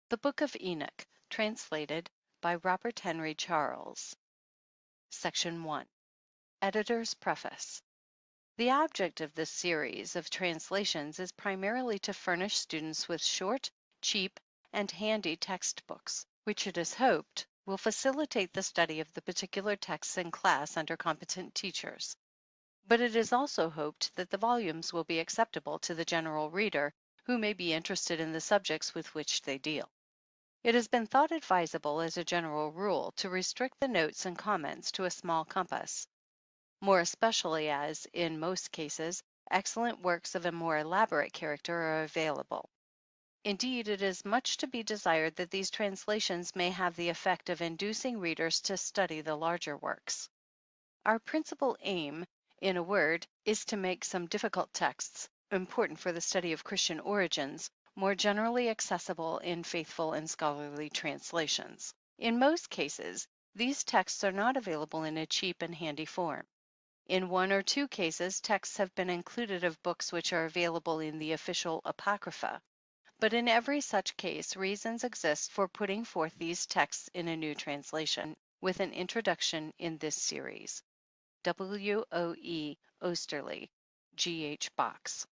The Book of Enoch, translated by Robert Henry Charles. Section 1. Editor's Preface. The object of this series of translations is primarily to furnish students with short, cheap, and handy textbooks, which it is hoped will facilitate the study of the particular texts in class under competent teachers. But it is also hoped that the volumes will be acceptable to the general reader who may be interested in the subjects with which they deal. It has been thought advisable as a general rule to restrict the notes and comments to a small compass, more especially as, in most cases, excellent works of a more elaborate character are available. Indeed, it is much to be desired that these translations may have the effect of inducing readers to study the larger works. Our principal aim, in a word, is to make some difficult texts, important for the study of Christian origins, more generally accessible in faithful and scholarly translations. In most cases, these texts are not available in a cheap and handy form. In one or two cases, texts have been included of books which are available in the official Apocrypha, but in every such case, reasons exist for putting forth these texts in a new translation, with an introduction in this series. W. O. E. Osterley, G. H. Box.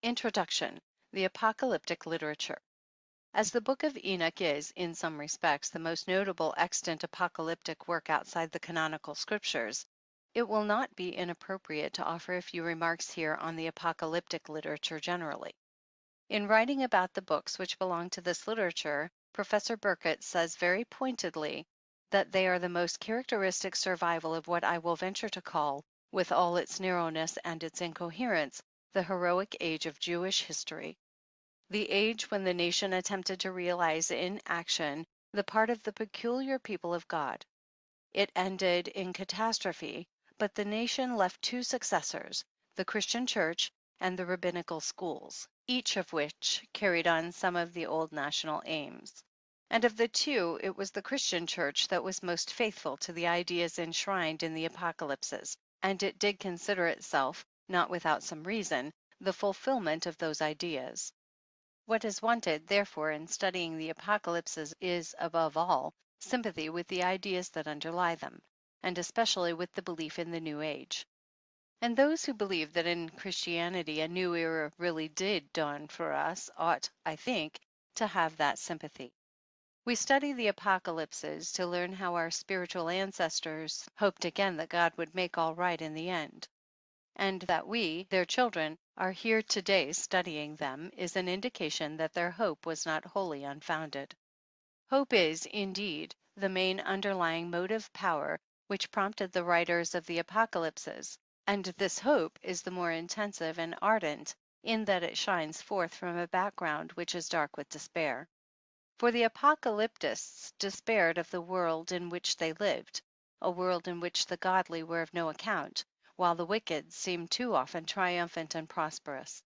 Introduction. The Apocalyptic Literature. As the Book of Enoch is, in some respects, the most notable extant apocalyptic work outside the canonical scriptures, it will not be inappropriate to offer a few remarks here on the apocalyptic literature generally. In writing about the books which belong to this literature, Professor Burkett says very pointedly that they are the most characteristic survival of what I will venture to call, with all its narrowness and its incoherence, the heroic age of Jewish history. The age when the nation attempted to realize in action the part of the peculiar people of God. It ended in catastrophe, but the nation left two successors, the Christian Church and the rabbinical schools, each of which carried on some of the old national aims. And of the two, it was the Christian Church that was most faithful to the ideas enshrined in the apocalypses, and it did consider itself, not without some reason, the fulfillment of those ideas. What is wanted, therefore, in studying the apocalypses is, above all, sympathy with the ideas that underlie them, and especially with the belief in the new age. And those who believe that in Christianity a new era really did dawn for us ought, I think, to have that sympathy. We study the apocalypses to learn how our spiritual ancestors hoped again that God would make all right in the end. And that we, their children, are here today studying them is an indication that their hope was not wholly unfounded. Hope is, indeed, the main underlying motive power which prompted the writers of the apocalypses, and this hope is the more intensive and ardent in that it shines forth from a background which is dark with despair. For the apocalyptists despaired of the world in which they lived, a world in which the godly were of no account, while the wicked seemed too often triumphant and prosperous.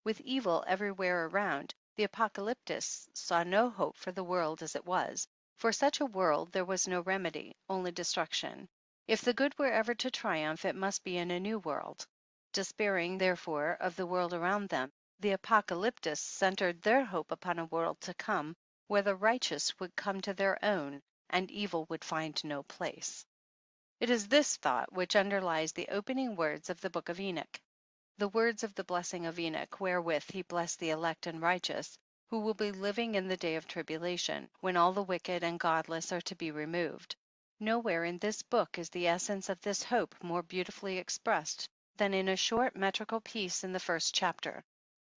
With evil everywhere around, the apocalyptists saw no hope for the world as it was. For such a world there was no remedy, only destruction. If the good were ever to triumph, it must be in a new world. Despairing, therefore, of the world around them, the apocalyptists centered their hope upon a world to come, where the righteous would come to their own, and evil would find no place. It is this thought which underlies the opening words of the Book of Enoch, the words of the blessing of Enoch, wherewith he blessed the elect and righteous, who will be living in the day of tribulation, when all the wicked and godless are to be removed. Nowhere in this book is the essence of this hope more beautifully expressed than in a short metrical piece in the first chapter.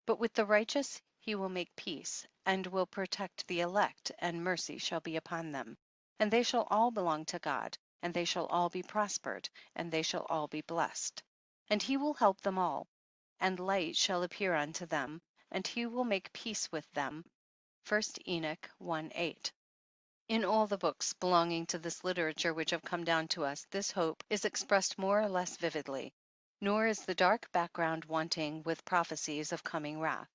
But with the righteous he will make peace, and will protect the elect, and mercy shall be upon them. And they shall all belong to God, and they shall all be prospered, and they shall all be blessed. And he will help them all, and light shall appear unto them, and he will make peace with them. 1 Enoch 1:8. In all the books belonging to this literature which have come down to us, this hope is expressed more or less vividly, nor is the dark background wanting with prophecies of coming wrath.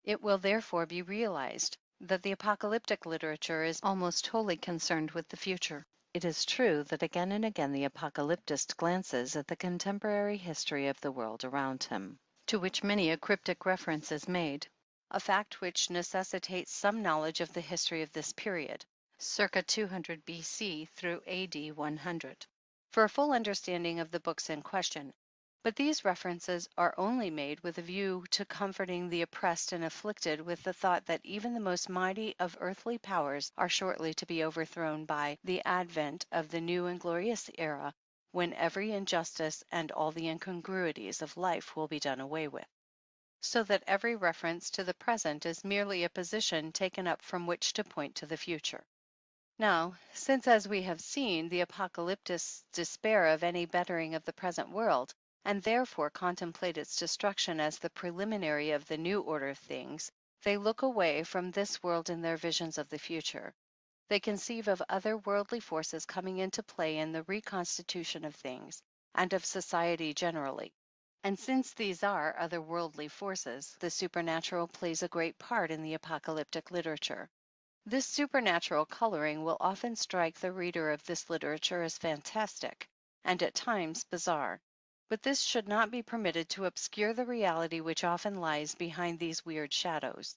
It will therefore be realized that the apocalyptic literature is almost wholly concerned with the future. It is true that again and again the apocalyptist glances at the contemporary history of the world around him, to which many a cryptic reference is made. a fact which necessitates some knowledge of the history of this period, circa 200 B.C. through A.D. 100, for a full understanding of the books in question. But these references are only made with a view to comforting the oppressed and afflicted with the thought that even the most mighty of earthly powers are shortly to be overthrown by the advent of the new and glorious era, when every injustice and all the incongruities of life will be done away with, so that every reference to the present is merely a position taken up from which to point to the future. Now, since, as we have seen, the apocalyptists despair of any bettering of the present world, and therefore contemplate its destruction as the preliminary of the new order of things, they look away from this world in their visions of the future. They conceive of other worldly forces coming into play in the reconstitution of things, and of society generally. And since these are other worldly forces, the supernatural plays a great part in the apocalyptic literature. This supernatural coloring will often strike the reader of this literature as fantastic, and at times bizarre. But this should not be permitted to obscure the reality which often lies behind these weird shadows.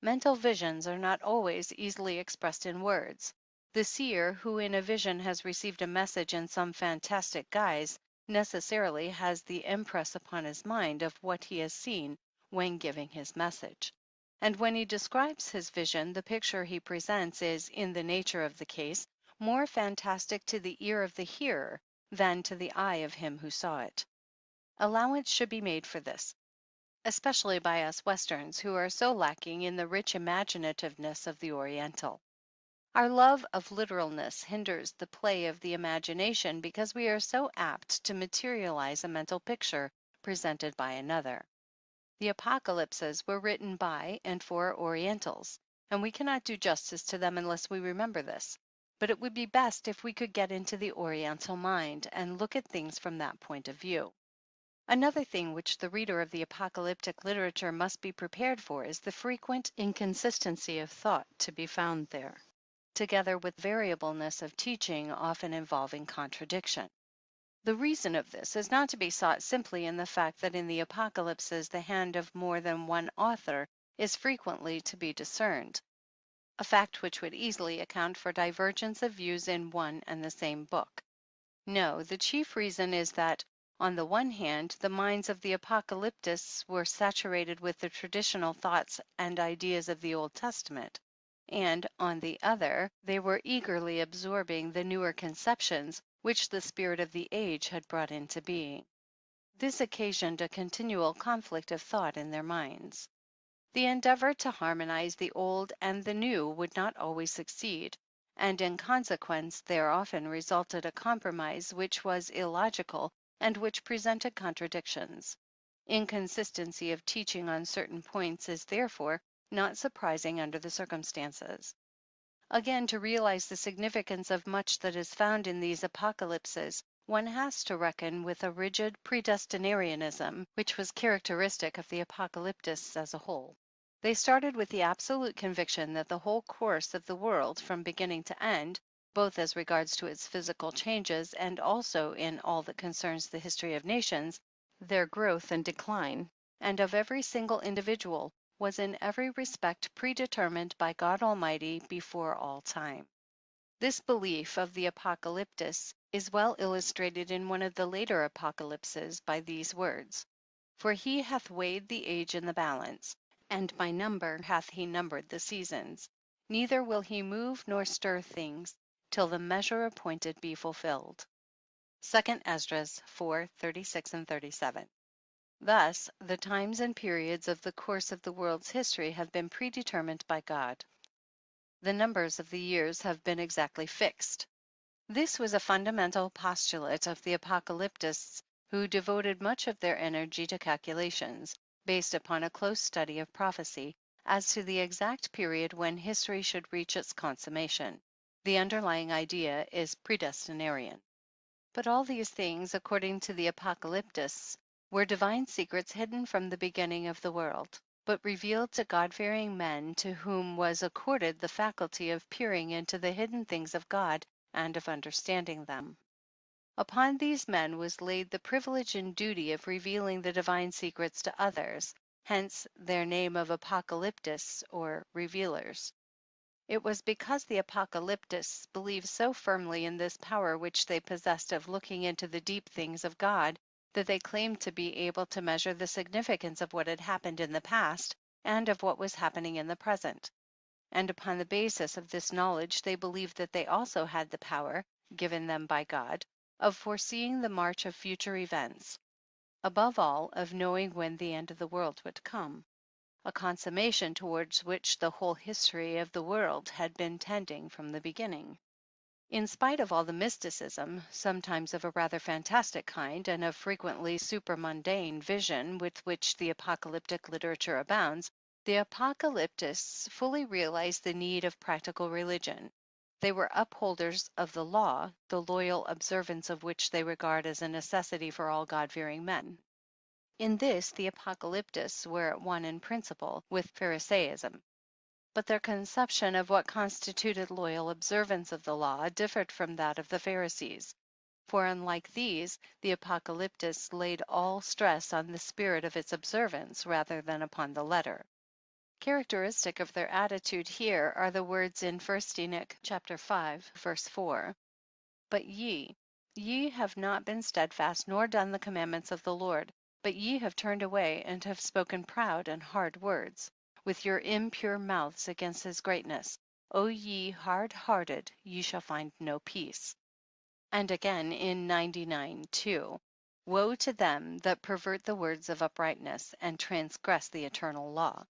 Mental visions are not always easily expressed in words. The seer who in a vision has received a message in some fantastic guise necessarily has the impress upon his mind of what he has seen when giving his message. And when he describes his vision, the picture he presents is, in the nature of the case, more fantastic to the ear of the hearer than to the eye of him who saw it. Allowance should be made for this, especially by us Westerns, who are so lacking in the rich imaginativeness of the Oriental. Our love of literalness hinders the play of the imagination because we are so apt to materialize a mental picture presented by another. The apocalypses were written by and for Orientals, and we cannot do justice to them unless we remember this. But it would be best if we could get into the Oriental mind and look at things from that point of view. Another thing which the reader of the apocalyptic literature must be prepared for is the frequent inconsistency of thought to be found there, together with variableness of teaching often involving contradiction. The reason of this is not to be sought simply in the fact that in the apocalypses the hand of more than one author is frequently to be discerned, a fact which would easily account for divergence of views in one and the same book. No, the chief reason is that, on the one hand, the minds of the apocalyptists were saturated with the traditional thoughts and ideas of the Old Testament, and, on the other, they were eagerly absorbing the newer conceptions which the spirit of the age had brought into being. This occasioned a continual conflict of thought in their minds. The endeavor to harmonize the old and the new would not always succeed, and in consequence there often resulted a compromise which was illogical and which presented contradictions. Inconsistency of teaching on certain points is therefore not surprising under the circumstances. Again, to realize the significance of much that is found in these apocalypses, one has to reckon with a rigid predestinarianism which was characteristic of the apocalyptists as a whole. They started with the absolute conviction that the whole course of the world from beginning to end, both as regards to its physical changes and also in all that concerns the history of nations, their growth and decline, and of every single individual, was in every respect predetermined by God Almighty before all time. This belief of the apocalyptists is well illustrated in one of the later apocalypses by these words: "For he hath weighed the age in the balance, and by number hath he numbered the seasons. Neither will he move nor stir things, till the measure appointed be fulfilled." 2 Esdras 4:36 and 37. Thus, the times and periods of the course of the world's history have been predetermined by God. The numbers of the years have been exactly fixed. This was a fundamental postulate of the apocalyptists, who devoted much of their energy to calculations, based upon a close study of prophecy, as to the exact period when history should reach its consummation. The underlying idea is predestinarian. But all these things, according to the apocalyptists, were divine secrets hidden from the beginning of the world, but revealed to God-fearing men to whom was accorded the faculty of peering into the hidden things of God and of understanding them. Upon these men was laid the privilege and duty of revealing the divine secrets to others, hence their name of apocalyptists or revealers. It was because the apocalyptists believed so firmly in this power which they possessed of looking into the deep things of God that they claimed to be able to measure the significance of what had happened in the past and of what was happening in the present. And upon the basis of this knowledge, they believed that they also had the power, given them by God, of foreseeing the march of future events, above all, of knowing when the end of the world would come, a consummation towards which the whole history of the world had been tending from the beginning. In spite of all the mysticism, sometimes of a rather fantastic kind, and of frequently supramundane vision with which the apocalyptic literature abounds, the apocalyptists fully realized the need of practical religion. They were upholders of the law, the loyal observance of which they regard as a necessity for all God-fearing men. In this, the apocalyptists were at one in principle with Pharisaism, but their conception of what constituted loyal observance of the law differed from that of the Pharisees. For unlike these, the apocalyptists laid all stress on the spirit of its observance rather than upon the letter. Characteristic of their attitude here are the words in 1 Enoch chapter 5, verse 4. But ye have not been steadfast nor done the commandments of the Lord, but ye have turned away and have spoken proud and hard words with your impure mouths against his greatness. O ye hard-hearted, ye shall find no peace. And again in 99:2, woe to them that pervert the words of uprightness and transgress the eternal law.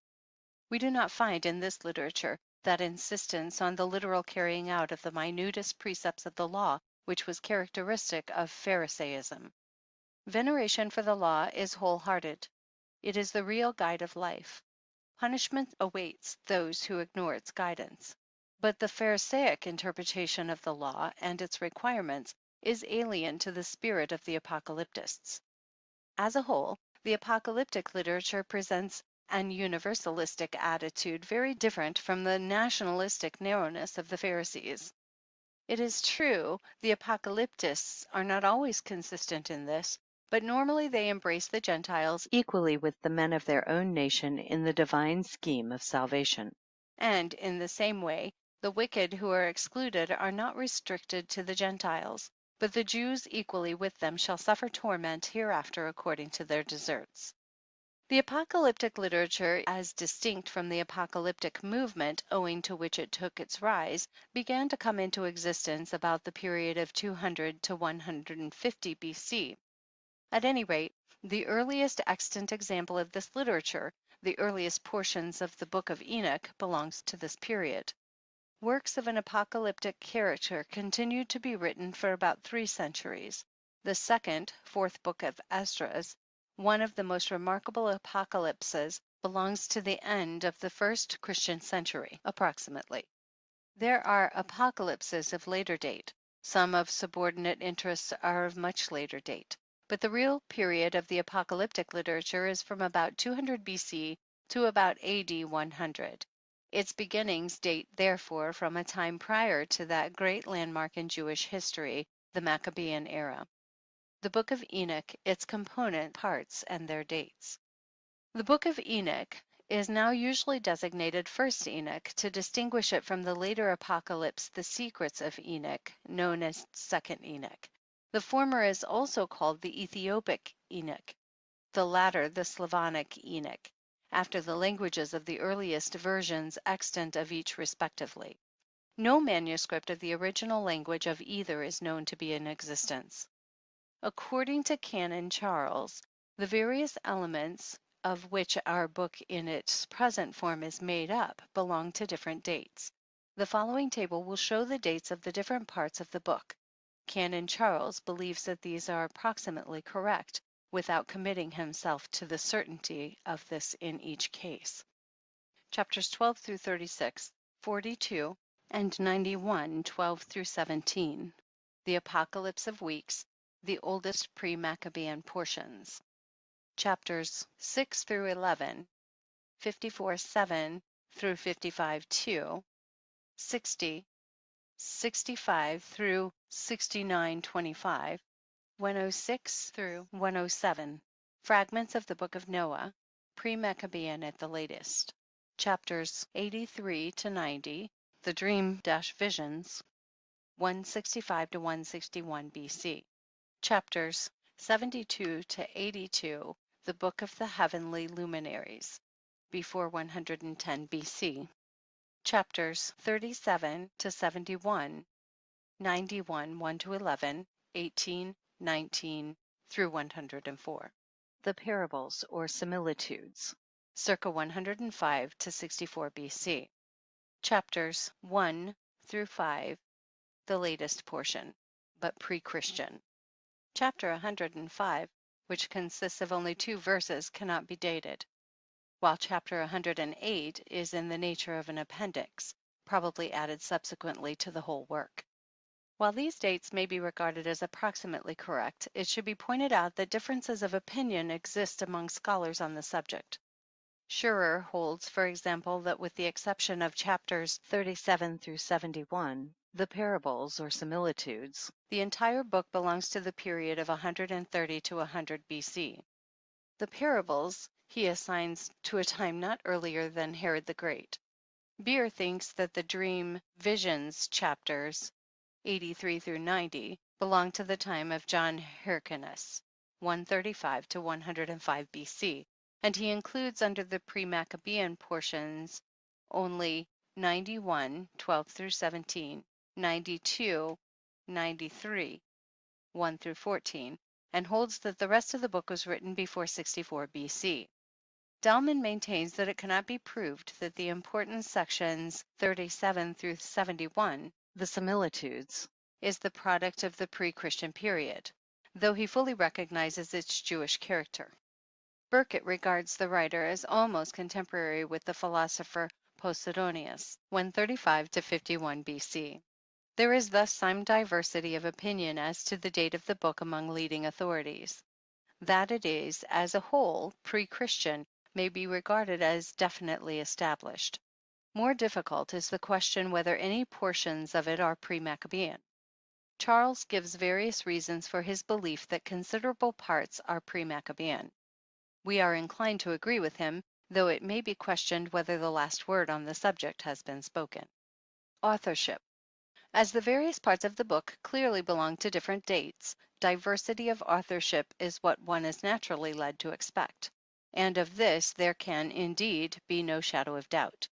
We do not find in this literature that insistence on the literal carrying out of the minutest precepts of the law which was characteristic of Pharisaism. Veneration for the law is wholehearted. It is the real guide of life. Punishment awaits those who ignore its guidance. But the Pharisaic interpretation of the law and its requirements is alien to the spirit of the apocalyptists. As a whole, the apocalyptic literature presents an universalistic attitude very different from the nationalistic narrowness of the Pharisees. It is true, the apocalyptists are not always consistent in this, but normally they embrace the Gentiles equally with the men of their own nation in the divine scheme of salvation. And in the same way, the wicked who are excluded are not restricted to the Gentiles, but the Jews equally with them shall suffer torment hereafter according to their deserts. The apocalyptic literature, as distinct from the apocalyptic movement owing to which it took its rise, began to come into existence about the period of 200 to 150 B.C. At any rate, the earliest extant example of this literature, the earliest portions of the Book of Enoch, belongs to this period. Works of an apocalyptic character continued to be written for about 3 centuries. The second, fourth book of Esdras, one of the most remarkable apocalypses, belongs to the end of the first Christian century, approximately. There are apocalypses of later date. Some of subordinate interests are of much later date. But the real period of the apocalyptic literature is from about 200 BC to about AD 100. Its beginnings date therefore from a time prior to that great landmark in Jewish history, the Maccabean era. The Book of Enoch, its component parts, and their dates. The Book of Enoch is now usually designated First Enoch to distinguish it from the later apocalypse, The Secrets of Enoch, known as Second Enoch. The former is also called the Ethiopic Enoch, the latter the Slavonic Enoch, after the languages of the earliest versions extant of each respectively. No manuscript of the original language of either is known to be in existence. According to Canon Charles, the various elements of which our book in its present form is made up belong to different dates. The following table will show the dates of the different parts of the book. Canon Charles believes that these are approximately correct, without committing himself to the certainty of this in each case. Chapters 12 through 36, 42, and 91, 12 through 17. The Apocalypse of Weeks, the oldest pre-Maccabean portions. Chapters 6 through 11, 54:7 through 55:2, 60, 65 through 69:25, 106 through 107. Fragments of the Book of Noah, pre-Maccabean at the latest. Chapters 83 to 90, the dream-visions, 165 to 161 BC. Chapters 72 to 82, the Book of the Heavenly Luminaries, before 110 BC. Chapters 37 to 71, 91, 1 to 11, 18, 19 through 104. The parables or similitudes, circa 105 to 64 BC. Chapters 1 through 5, the latest portion, but pre-Christian. Chapter 105, which consists of only 2 verses, cannot be dated, while chapter 108 is in the nature of an appendix, probably added subsequently to the whole work. While these dates may be regarded as approximately correct, it should be pointed out that differences of opinion exist among scholars on the subject. Schurer holds, for example, that with the exception of chapters 37 through 71, the parables or similitudes, the entire book belongs to the period of 130 to 100 BC. The parables he assigns to a time not earlier than Herod the Great. Beer thinks that the dream visions chapters 83 through 90 belong to the time of John Hyrcanus, 135 to 105 BC, and he includes under the pre-Maccabean portions only 91, 12 through 17, 92, 93, 1 through 14, and holds that the rest of the book was written before 64 BC. Dalman maintains that it cannot be proved that the important sections 37 through 71, the similitudes, is the product of the pre-Christian period, though he fully recognizes its Jewish character. Burkitt regards the writer as almost contemporary with the philosopher Posidonius, 135 to 51 BC. There is thus some diversity of opinion as to the date of the book among leading authorities. That it is, as a whole, pre-Christian may be regarded as definitely established. More difficult is the question whether any portions of it are pre-Maccabean. Charles gives various reasons for his belief that considerable parts are pre-Maccabean. We are inclined to agree with him, though it may be questioned whether the last word on the subject has been spoken. Authorship. As the various parts of the book clearly belong to different dates, diversity of authorship is what one is naturally led to expect, and of this there can, indeed, be no shadow of doubt.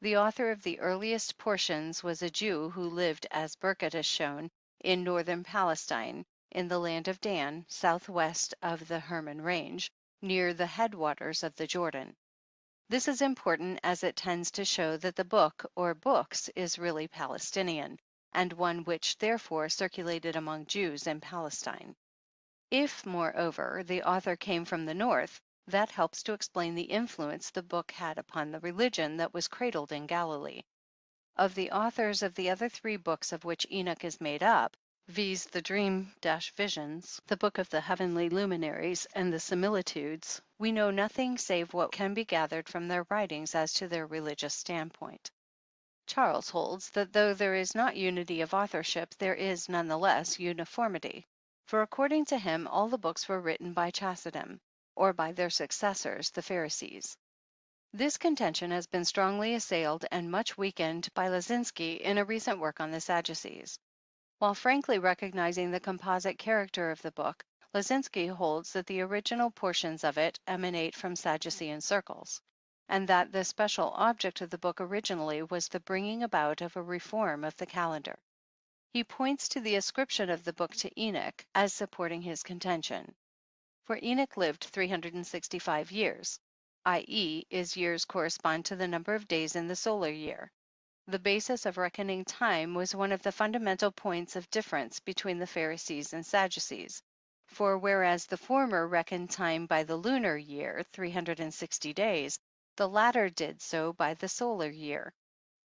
The author of the earliest portions was a Jew who lived, as Burkitt has shown, in northern Palestine, in the land of Dan, southwest of the Hermon Range, near the headwaters of the Jordan. This is important as it tends to show that the book or books is really Palestinian, and one which therefore circulated among Jews in Palestine. If, moreover, the author came from the north, that helps to explain the influence the book had upon the religion that was cradled in Galilee. Of the authors of the other 3 books of which Enoch is made up, viz. The dream-visions, the Book of the Heavenly Luminaries, and the similitudes, we know nothing save what can be gathered from their writings as to their religious standpoint. Charles holds that though there is not unity of authorship, there is nonetheless uniformity, for according to him all the books were written by Chassidim, or by their successors, the Pharisees. This contention has been strongly assailed and much weakened by Lazinski in a recent work on the Sadducees. While frankly recognizing the composite character of the book, Lazinski holds that the original portions of it emanate from Sadducean circles, and that the special object of the book originally was the bringing about of a reform of the calendar. He points to the ascription of the book to Enoch as supporting his contention. For Enoch lived 365 years, i.e., his years correspond to the number of days in the solar year. The basis of reckoning time was one of the fundamental points of difference between the Pharisees and Sadducees, for whereas the former reckoned time by the lunar year, 360 days, the latter did so by the solar year.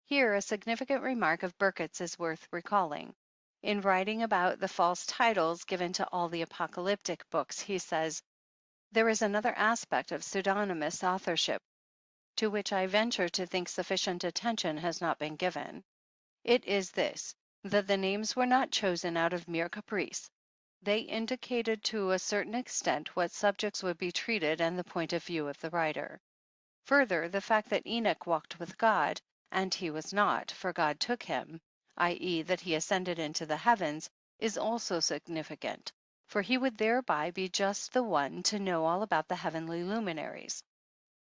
Here a significant remark of Burkitt's is worth recalling. In writing about the false titles given to all the apocalyptic books, he says, "There is another aspect of pseudonymous authorship, to which I venture to think sufficient attention has not been given. It is this, that the names were not chosen out of mere caprice, They indicated to a certain extent what subjects would be treated and the point of view of the writer. Further, the fact that Enoch walked with God, and he was not, for God took him, i.e., that he ascended into the heavens, is also significant, for he would thereby be just the one to know all about the heavenly luminaries.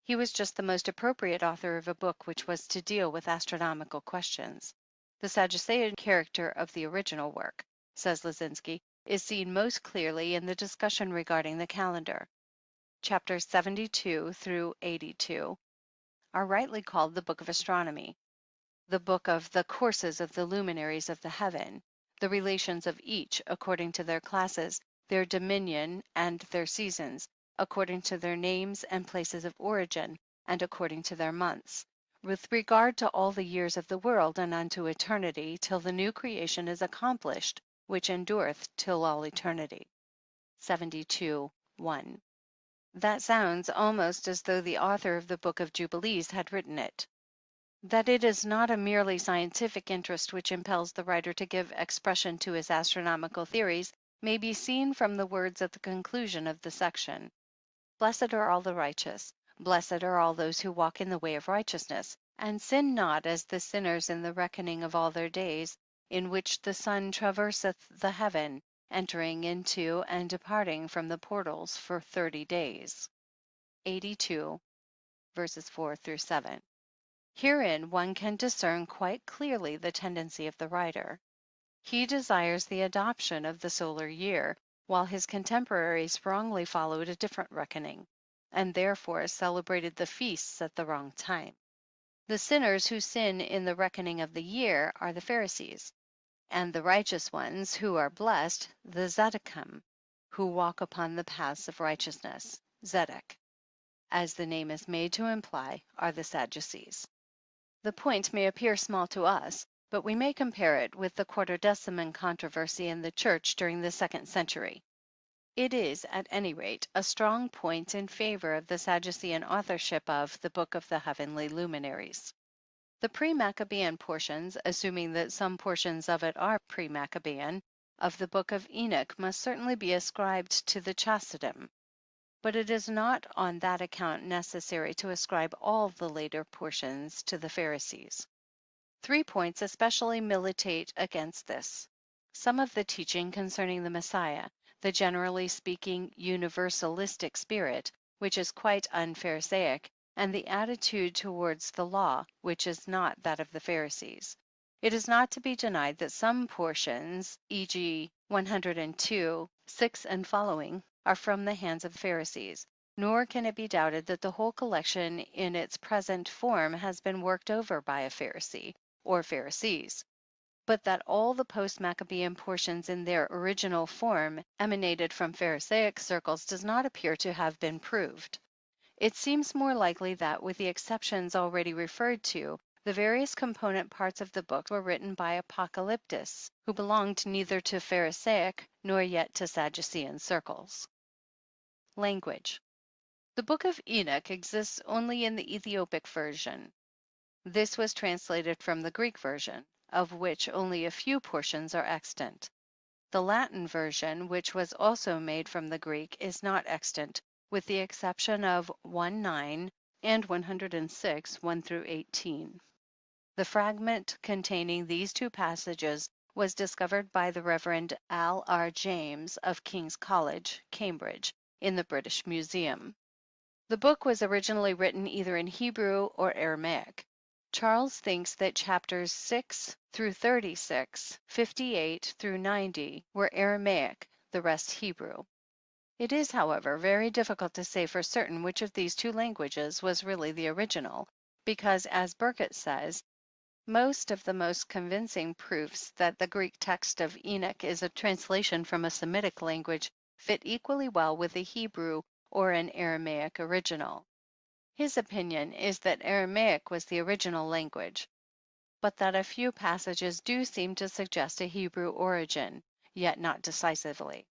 He was just the most appropriate author of a book which was to deal with astronomical questions. The Sadducean character of the original work, says Lazinski, is seen most clearly in the discussion regarding the calendar. Chapters 72 through 82 are rightly called the Book of Astronomy, the book of the courses of the luminaries of the heaven, the relations of each according to their classes, their dominion, and their seasons, according to their names and places of origin, and according to their months, with regard to all the years of the world and unto eternity, till the new creation is accomplished, which endureth till all eternity. 72:1. That sounds almost as though the author of the Book of Jubilees had written it. That it is not a merely scientific interest which impels the writer to give expression to his astronomical theories may be seen from the words at the conclusion of the section. Blessed are all the righteous, blessed are all those who walk in the way of righteousness, and sin not as the sinners in the reckoning of all their days, in which the sun traverseth the heaven, entering into and departing from the portals for 30 days. 82, verses 4 through 7. Herein one can discern quite clearly the tendency of the writer. He desires the adoption of the solar year, while his contemporaries wrongly followed a different reckoning, and therefore celebrated the feasts at the wrong time. The sinners who sin in the reckoning of the year are the Pharisees, and the righteous ones who are blessed, the Zedekim, who walk upon the paths of righteousness, Zedek, as the name is made to imply, are the Sadducees. The point may appear small to us, but we may compare it with the Quartodeciman controversy in the Church during the 2nd century. It is, at any rate, a strong point in favor of the Sadducean authorship of the Book of the Heavenly Luminaries. The pre-Maccabean portions, assuming that some portions of it are pre-Maccabean, of the Book of Enoch must certainly be ascribed to the Chassidim, but it is not on that account necessary to ascribe all the later portions to the Pharisees. 3 points especially militate against this. Some of the teaching concerning the Messiah, the generally speaking universalistic spirit, which is quite unpharisaic, and the attitude towards the law, which is not that of the Pharisees. It is not to be denied that some portions, e.g., 102, 6 and following, are from the hands of the Pharisees, nor can it be doubted that the whole collection in its present form has been worked over by a Pharisee, or Pharisees, but that all the post-Maccabean portions in their original form emanated from Pharisaic circles does not appear to have been proved. It seems more likely that, with the exceptions already referred to, the various component parts of the book were written by apocalyptists, who belonged neither to Pharisaic nor yet to Sadducean circles. Language. The Book of Enoch exists only in the Ethiopic version. This was translated from the Greek version, of which only a few portions are extant. The Latin version, which was also made from the Greek, is not extant, with the exception of 1:9 and 106, 1 through 18. The fragment containing these 2 passages was discovered by the Reverend Al R. James of King's College, Cambridge, in the British Museum. The book was originally written either in Hebrew or Aramaic. Charles thinks that chapters 6 through 36, 58 through 90 were Aramaic, the rest Hebrew. It is, however, very difficult to say for certain which of these 2 languages was really the original, because, as Burkitt says, most of the most convincing proofs that the Greek text of Enoch is a translation from a Semitic language fit equally well with the Hebrew or an Aramaic original. His opinion is that Aramaic was the original language, but that a few passages do seem to suggest a Hebrew origin, yet not decisively.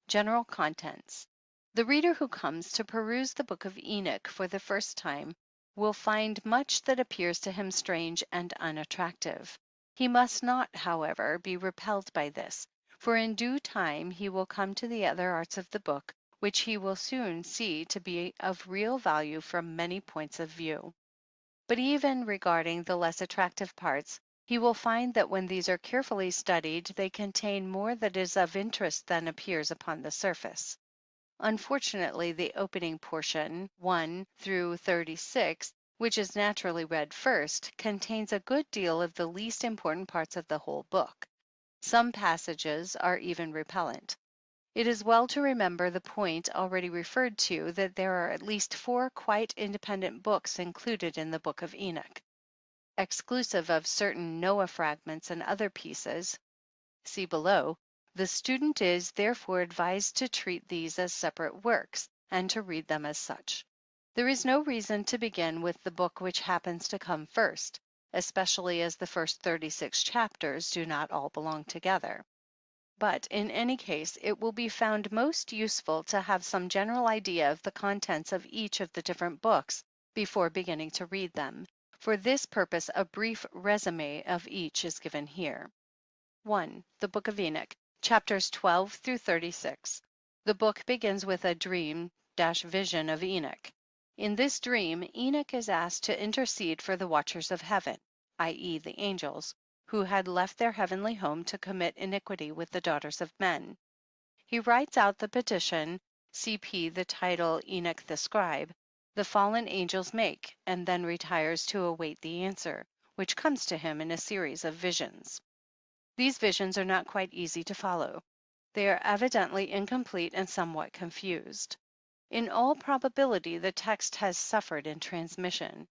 General contents. The reader who comes to peruse the Book of Enoch for the first time will find much that appears to him strange and unattractive. He must not, however, be repelled by this, For in due time he will come to the other arts of the book, which he will soon see to be of real value from many points of view. But even regarding the less attractive parts, he will find that when these are carefully studied, they contain more that is of interest than appears upon the surface. Unfortunately, the opening portion, 1 through 36, which is naturally read first, contains a good deal of the least important parts of the whole book. Some passages are even repellent. It is well to remember the point already referred to, that there are at least 4 quite independent books included in the Book of Enoch, exclusive of certain Noah fragments and other pieces. See below. The student is therefore advised to treat these as separate works, and to read them as such. There is no reason to begin with the book which happens to come first, especially as the first 36 chapters do not all belong together. But in any case, it will be found most useful to have some general idea of the contents of each of the different books before beginning to read them. For this purpose, a brief resume of each is given here. 1. The Book of Enoch, chapters 12 through 36. The book begins with a dream-vision of Enoch. In this dream, Enoch is asked to intercede for the watchers of heaven, i.e., the angels, who had left their heavenly home to commit iniquity with the daughters of men. He writes out the petition, CP the title Enoch the scribe, the fallen angels make, and then retires to await the answer, which comes to him in a series of visions. These visions are not quite easy to follow. They are evidently incomplete and somewhat confused. In all probability, the text has suffered in transmission.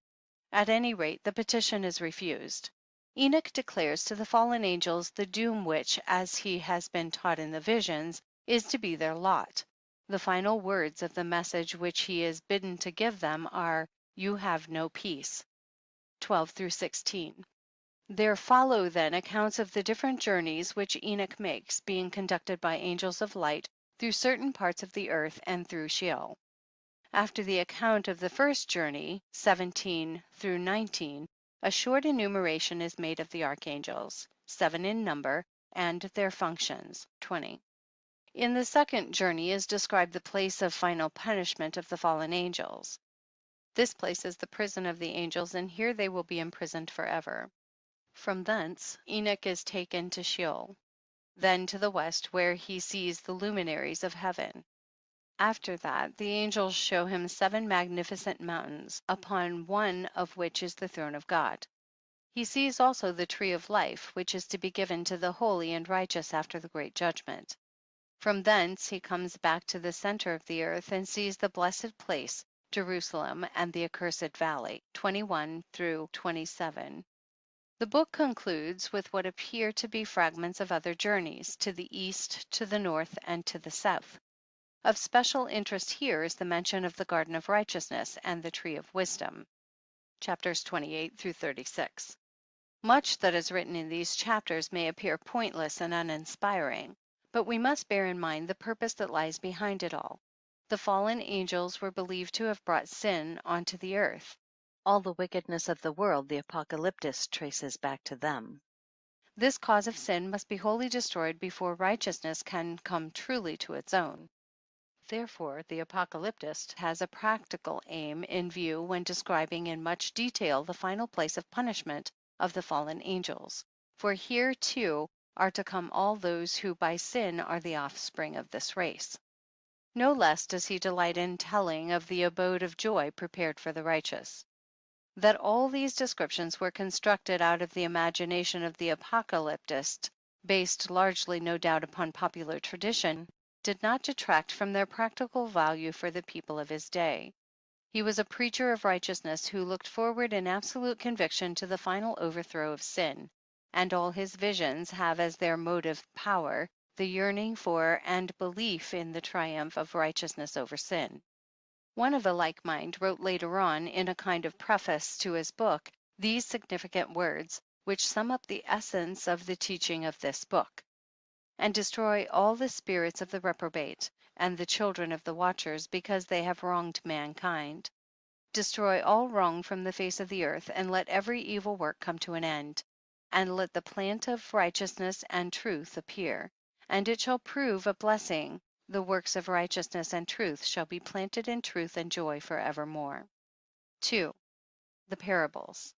At any rate, the petition is refused. Enoch declares to the fallen angels the doom which, as he has been taught in the visions, is to be their lot. The final words of the message which he is bidden to give them are, "You have no peace." 12 through 16. There follow then accounts of the different journeys which Enoch makes, being conducted by angels of light through certain parts of the earth and through Sheol. After the account of the first journey, 17 through 19, a short enumeration is made of the archangels, 7 in number, and their functions, 20. In the second journey is described the place of final punishment of the fallen angels. This place is the prison of the angels, and here they will be imprisoned forever. From thence Enoch is taken to Sheol, then to the west, where he sees the luminaries of heaven. After that, the angels show him 7 magnificent mountains, upon one of which is the throne of God. He sees also the tree of life, which is to be given to the holy and righteous after the great judgment. From thence he comes back to the center of the earth and sees the blessed place, Jerusalem, and the accursed valley, 21 through 27. The book concludes with what appear to be fragments of other journeys, to the east, to the north, and to the south. Of special interest here is the mention of the Garden of Righteousness and the Tree of Wisdom, chapters 28 through 36. Much that is written in these chapters may appear pointless and uninspiring, but we must bear in mind the purpose that lies behind it all. The fallen angels were believed to have brought sin onto the earth. All the wickedness of the world the Apocalyptist traces back to them. This cause of sin must be wholly destroyed before righteousness can come truly to its own. Therefore, the Apocalyptist has a practical aim in view when describing in much detail the final place of punishment of the fallen angels. For here, too, are to come all those who by sin are the offspring of this race. No less does he delight in telling of the abode of joy prepared for the righteous. That all these descriptions were constructed out of the imagination of the Apocalyptist, based largely, no doubt, upon popular tradition, did not detract from their practical value for the people of his day. He was a preacher of righteousness who looked forward in absolute conviction to the final overthrow of sin, and all his visions have as their motive power the yearning for and belief in the triumph of righteousness over sin. One of a like mind wrote later on, in a kind of preface to his book, these significant words, which sum up the essence of the teaching of this book: "And destroy all the spirits of the reprobate, and the children of the watchers, because they have wronged mankind. Destroy all wrong from the face of the earth, and let every evil work come to an end. And let the plant of righteousness and truth appear. and it shall prove a blessing. The works of righteousness and truth shall be planted in truth and joy forevermore. 2. The parables.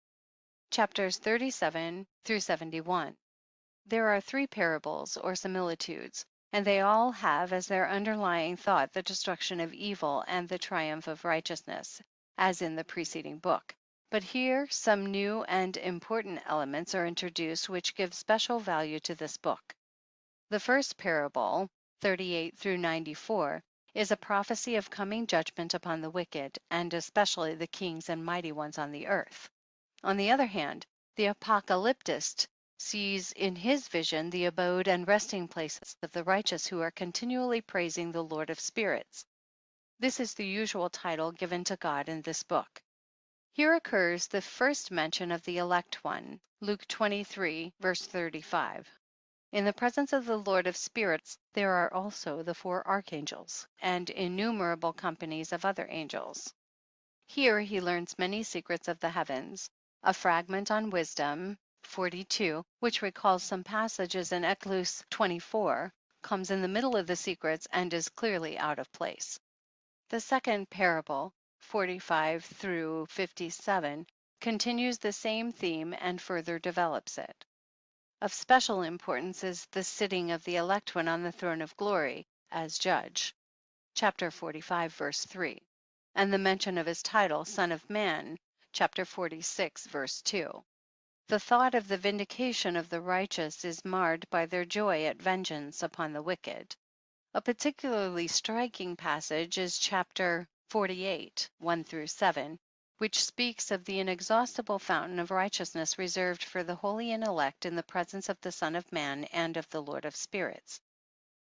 Chapters 37 through 71. There are 3 parables or similitudes, and they all have as their underlying thought the destruction of evil and the triumph of righteousness, as in the preceding book. But here some new and important elements are introduced which give special value to this book. The first parable, 38 through 94, is a prophecy of coming judgment upon the wicked, and especially the kings and mighty ones on the earth. On the other hand, the apocalyptist sees in his vision the abode and resting places of the righteous who are continually praising the Lord of spirits. This is the usual title given to God in this book. Here occurs the first mention of the elect one, Luke 23, verse 35. In the presence of the Lord of spirits there are also the 4 archangels, and innumerable companies of other angels. Here he learns many secrets of the heavens. A fragment on wisdom, 42, which recalls some passages in Eclus 24, comes in the middle of the secrets and is clearly out of place. The second parable, 45 through 57, continues the same theme and further develops it. Of special importance is the sitting of the elect one on the throne of glory as judge, chapter 45, verse 3, and the mention of his title, Son of Man, chapter 46, verse 2. The thought of the vindication of the righteous is marred by their joy at vengeance upon the wicked. A particularly striking passage is chapter 48, 1 through 7, which speaks of the inexhaustible fountain of righteousness reserved for the holy and elect in the presence of the Son of Man and of the Lord of spirits.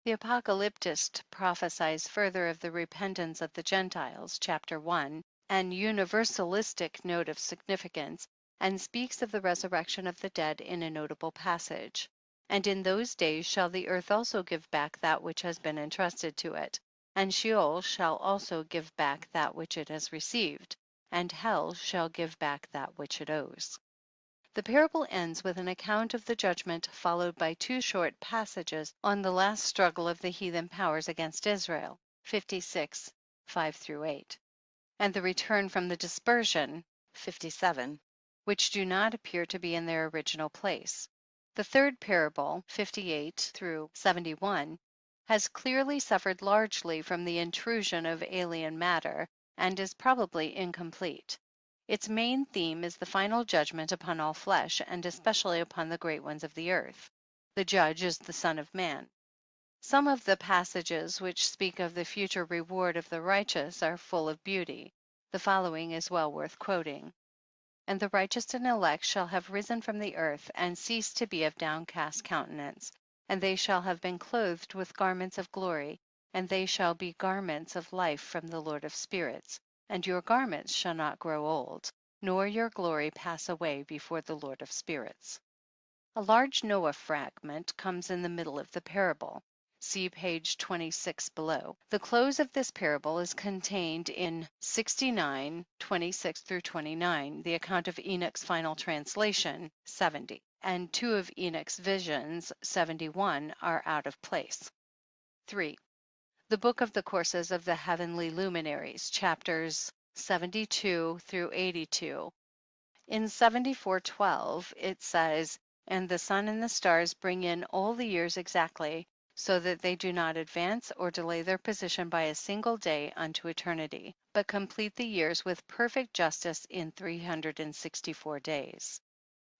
The apocalyptist prophesies further of the repentance of the Gentiles, chapter 1, an universalistic note of significance, and speaks of the resurrection of the dead in a notable passage. And in those days shall the earth also give back that which has been entrusted to it, and Sheol shall also give back that which it has received, and hell shall give back that which it owes. The parable ends with an account of the judgment, followed by 2 short passages on the last struggle of the heathen powers against Israel, 56, 5 through 8, and the return from the dispersion, 57, which do not appear to be in their original place. The third parable, 58 through 71, has clearly suffered largely from the intrusion of alien matter, and is probably incomplete. Its main theme is the final judgment upon all flesh, and especially upon the great ones of the earth. The judge is the Son of Man. Some of the passages which speak of the future reward of the righteous are full of beauty. The following is well worth quoting. And the righteous and elect shall have risen from the earth, and ceased to be of downcast countenance, and they shall have been clothed with garments of glory, and they shall be garments of life from the Lord of spirits. And your garments shall not grow old, nor your glory pass away before the Lord of spirits. A large Noah fragment comes in the middle of the parable. See page 26 below. The close of this parable is contained in 69, 26 through 29, the account of Enoch's final translation, 70, and 2 of Enoch's visions, 71, are out of place. 3. The Book of the Courses of the Heavenly Luminaries, chapters 72 through 82. In 74:12 it says, "And the sun and the stars bring in all the years exactly, so that they do not advance or delay their position by a single day unto eternity, but complete the years with perfect justice in 364 days."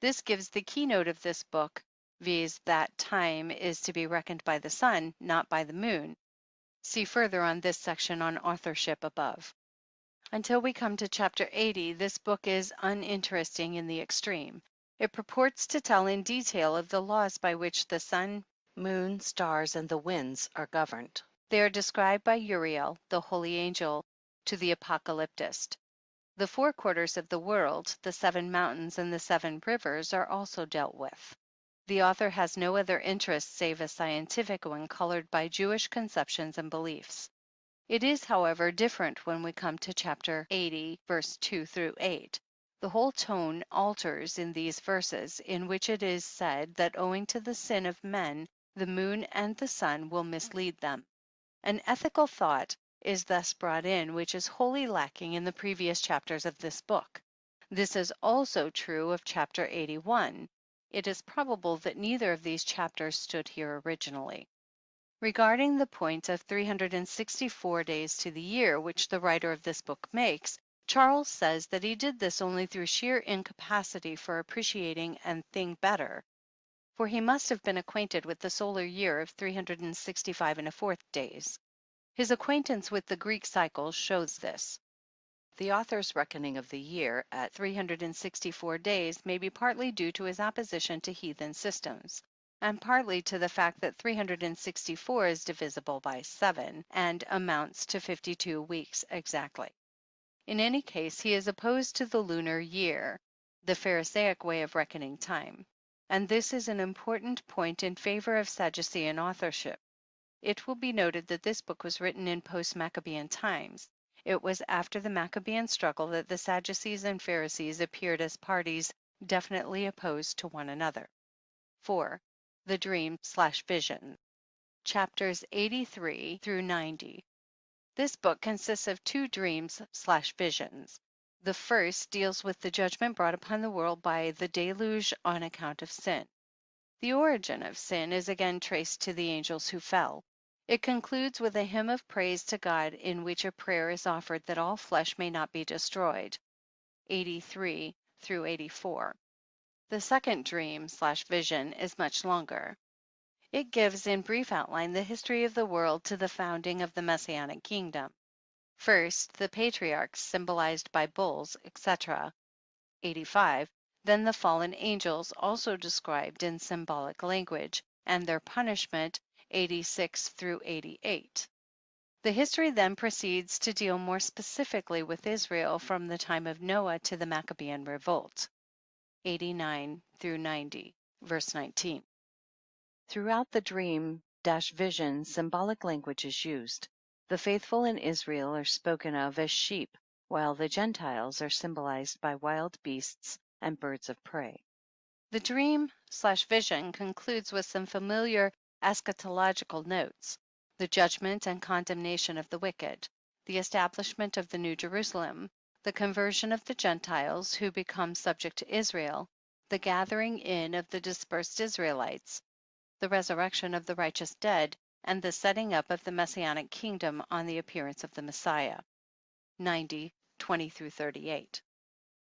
This gives the keynote of this book, viz. that time is to be reckoned by the sun, not by the moon. See further on this section on authorship above. Until we come to chapter 80, this book is uninteresting in the extreme. It purports to tell in detail of the laws by which the sun, moon, stars, and the winds are governed. They are described by Uriel, the holy angel, to the apocalyptist. The 4 quarters of the world, the 7 mountains, and the 7 rivers are also dealt with. The author has no other interest save a scientific one colored by Jewish conceptions and beliefs. It is, however, different when we come to chapter 80, verse 2 through 8. The whole tone alters in these verses, in which it is said that owing to the sin of men, the moon and the sun will mislead them. An ethical thought is thus brought in which is wholly lacking in the previous chapters of this book. This is also true of chapter 81. It is probable that neither of these chapters stood here originally. Regarding the point of 364 days to the year, which the writer of this book makes, Charles says that he did this only through sheer incapacity for appreciating and think better, for he must have been acquainted with the solar year of 365 and a fourth days. His acquaintance with the Greek cycles shows this. The author's reckoning of the year at 364 days may be partly due to his opposition to heathen systems, and partly to the fact that 364 is divisible by 7 and amounts to 52 weeks exactly. In any case, he is opposed to the lunar year, the Pharisaic way of reckoning time, and this is an important point in favor of Sadducean authorship. It will be noted that this book was written in post-Maccabean times. It was after the Maccabean struggle that the Sadducees and Pharisees appeared as parties definitely opposed to one another. 4. The Dream/Vision. Chapters 83 through 90. This book consists of 2 dreams/visions. The first deals with the judgment brought upon the world by the deluge on account of sin. The origin of sin is again traced to the angels who fell. It concludes with a hymn of praise to God in which a prayer is offered that all flesh may not be destroyed. 83 through 84. The second dream/vision is much longer. It gives in brief outline the history of the world to the founding of the Messianic kingdom. First, the patriarchs symbolized by bulls, etc. 85. Then the fallen angels, also described in symbolic language, and their punishment, 86 through 88. The history then proceeds to deal more specifically with Israel from the time of Noah to the Maccabean revolt, 89 through 90, verse 19. Throughout the dream-vision, symbolic language is used. The faithful in Israel are spoken of as sheep, while the Gentiles are symbolized by wild beasts and birds of prey. The dream/vision concludes with some familiar eschatological notes: the judgment and condemnation of the wicked, the establishment of the New Jerusalem, the conversion of the Gentiles who become subject to Israel, the gathering in of the dispersed Israelites, the resurrection of the righteous dead, and the setting up of the Messianic kingdom on the appearance of the Messiah. 90, 20 through 38.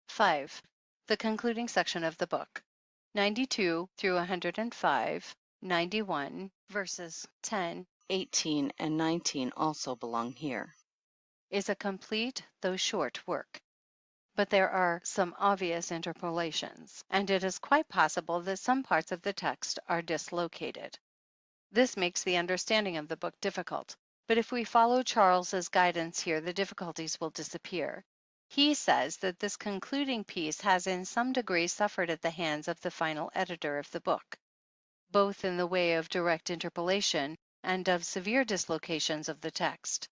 5. The concluding section of the book. 92 through 105, 91, verses 10, 18, and 19 also belong here. Is a complete, though short, work. But there are some obvious interpolations, and it is quite possible that some parts of the text are dislocated. This makes the understanding of the book difficult, but if we follow Charles's guidance here, the difficulties will disappear. He says that this concluding piece has in some degree suffered at the hands of the final editor of the book, both in the way of direct interpolation and of severe dislocations of the text.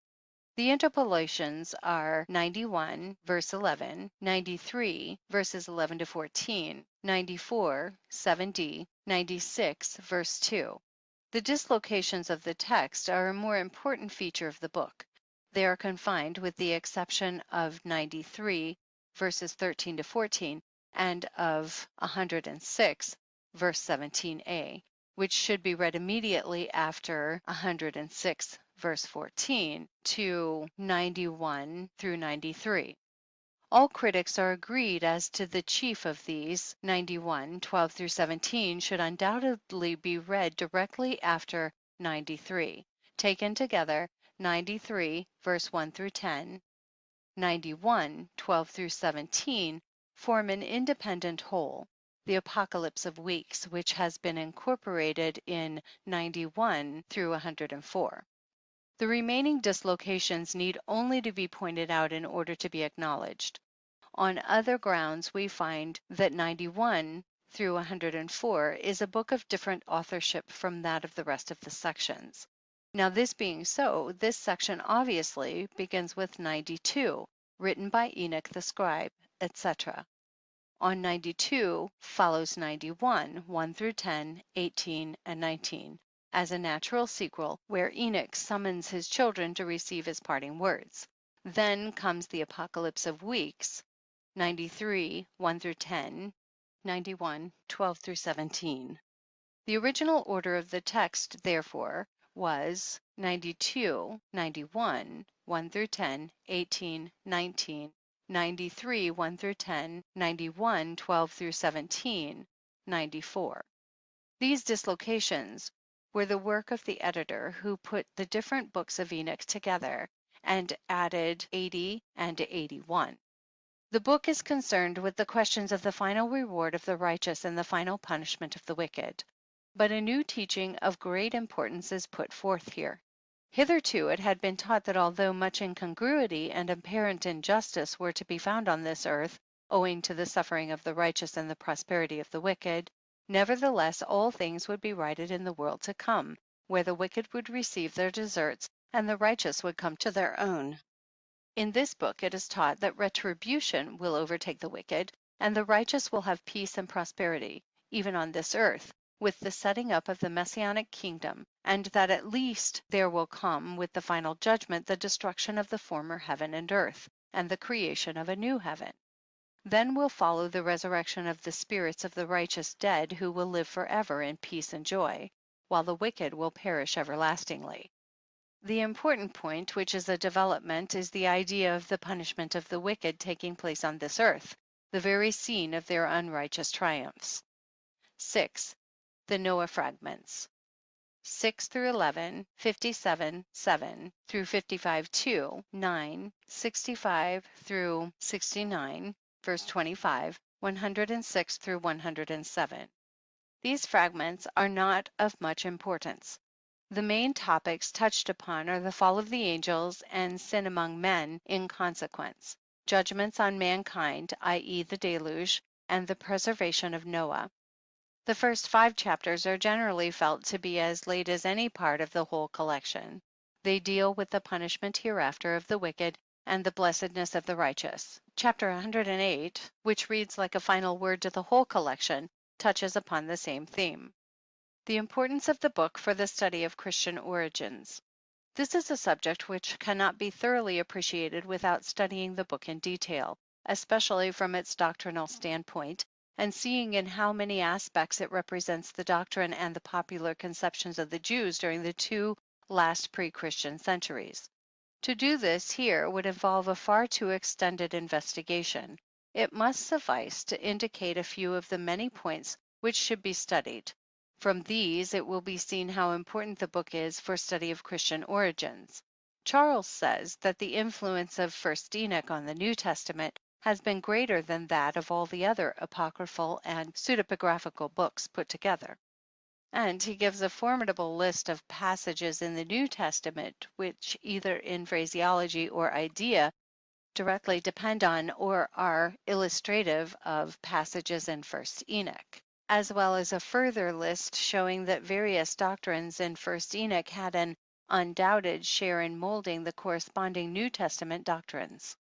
The interpolations are 91, verse 11, 93, verses 11 to 14, 94, 7d, 96, verse 2. The dislocations of the text are a more important feature of the book. They are confined, with the exception of 93, verses 13 to 14, and of 106, verse 17a, which should be read immediately after 106, verse 14, to 91 through 93. All critics are agreed as to the chief of these. 91, 12 through 17 should undoubtedly be read directly after 93. Taken together, 93, verse 1 through 10, 91, 12 through 17 form an independent whole, the apocalypse of weeks, which has been incorporated in 91 through 104. The remaining dislocations need only to be pointed out in order to be acknowledged. On other grounds, we find that 91 through 104 is a book of different authorship from that of the rest of the sections. Now, this being so, this section obviously begins with 92, written by Enoch the scribe, etc. On 92 follows 91, 1 through 10, 18, and 19, as a natural sequel where Enoch summons his children to receive his parting words. Then comes the Apocalypse of Weeks, 93, 1 through 10, 91, 12 through 17. The original order of the text, therefore, was 92, 91, 1 through 10, 18, 19, 93, 1 through 10, 91, 12 through 17, 94. These dislocations were the work of the editor who put the different books of Enoch together and added 80 and 81. The book is concerned with the questions of the final reward of the righteous and the final punishment of the wicked. But a new teaching of great importance is put forth here. Hitherto it had been taught that although much incongruity and apparent injustice were to be found on this earth, owing to the suffering of the righteous and the prosperity of the wicked, nevertheless all things would be righted in the world to come, where the wicked would receive their deserts and the righteous would come to their own. In this book it is taught that retribution will overtake the wicked, and the righteous will have peace and prosperity, even on this earth, with the setting up of the Messianic kingdom, and that at least there will come with the final judgment the destruction of the former heaven and earth, and the creation of a new heaven. Then will follow the resurrection of the spirits of the righteous dead who will live forever in peace and joy, while the wicked will perish everlastingly. The important point, which is a development, is the idea of the punishment of the wicked taking place on this earth, the very scene of their unrighteous triumphs. 6. The Noah fragments. 6 through 11, 57, 7 through 55, 2, 9, 65 through 69, verse 25, 106 through 107. These fragments are not of much importance. The main topics touched upon are the fall of the angels and sin among men in consequence, judgments on mankind, i.e., the deluge, and the preservation of Noah. The first 5 chapters are generally felt to be as late as any part of the whole collection. They deal with the punishment hereafter of the wicked and the blessedness of the righteous. Chapter 108, which reads like a final word to the whole collection, touches upon the same theme. The importance of the book for the study of Christian origins. This is a subject which cannot be thoroughly appreciated without studying the book in detail, especially from its doctrinal standpoint, and seeing in how many aspects it represents the doctrine and the popular conceptions of the Jews during the 2 last pre-Christian centuries. To do this here would involve a far too extended investigation. It must suffice to indicate a few of the many points which should be studied. From these it will be seen how important the book is for study of Christian origins. Charles says that the influence of 1st Enoch on the New Testament has been greater than that of all the other apocryphal and pseudepigraphical books put together. And he gives a formidable list of passages in the New Testament which, either in phraseology or idea, directly depend on or are illustrative of passages in 1st Enoch, as well as a further list showing that various doctrines in 1st Enoch had an undoubted share in molding the corresponding New Testament doctrines.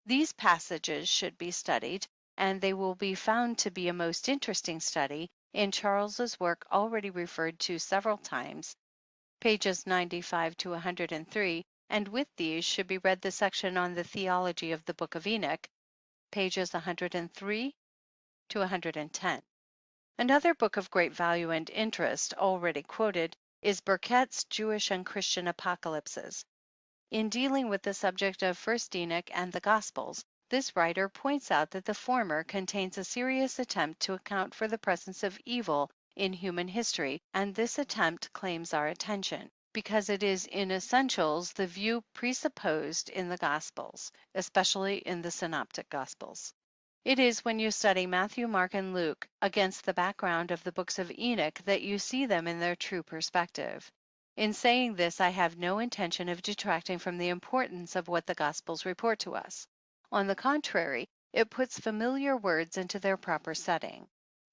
These passages should be studied, and they will be found to be a most interesting study in Charles's work already referred to several times, pages 95 to 103, and with these should be read the section on the theology of the Book of Enoch, pages 103 to 110. Another book of great value and interest, already quoted, is Burkett's Jewish and Christian Apocalypses. In dealing with the subject of 1st Enoch and the Gospels, this writer points out that the former contains a serious attempt to account for the presence of evil in human history, and this attempt claims our attention, because it is in essentials the view presupposed in the Gospels, especially in the Synoptic Gospels. It is when you study Matthew, Mark, and Luke against the background of the books of Enoch that you see them in their true perspective. In saying this, I have no intention of detracting from the importance of what the Gospels report to us. On the contrary, it puts familiar words into their proper setting.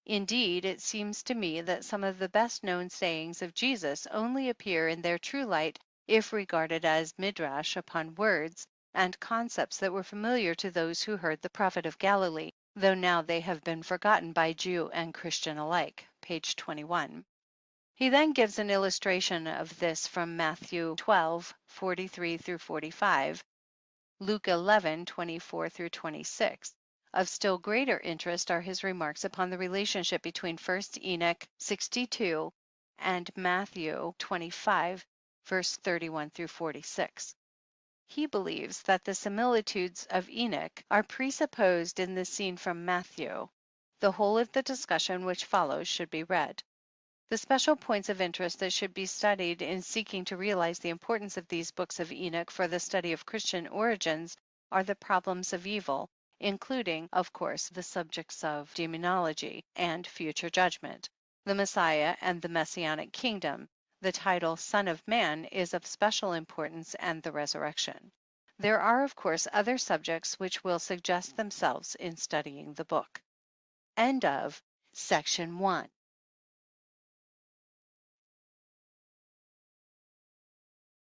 Indeed, it seems to me that some of the best known sayings of Jesus only appear in their true light if regarded as midrash upon words and concepts that were familiar to those who heard the prophet of Galilee, though now they have been forgotten by Jew and Christian alike. Page 21. He then gives an illustration of this from Matthew 12:43 through 45, Luke 11:24 through 26. Of still greater interest are his remarks upon the relationship between 1 Enoch 62 and Matthew 25, verse 31 through 46. He believes that the similitudes of Enoch are presupposed in the scene from Matthew. The whole of the discussion which follows should be read. The special points of interest that should be studied in seeking to realize the importance of these books of Enoch for the study of Christian origins are the problems of evil, including, of course, the subjects of demonology and future judgment, the Messiah and the Messianic kingdom. The title Son of Man is of special importance, and the resurrection. There are, of course, other subjects which will suggest themselves in studying the book. End of section 1.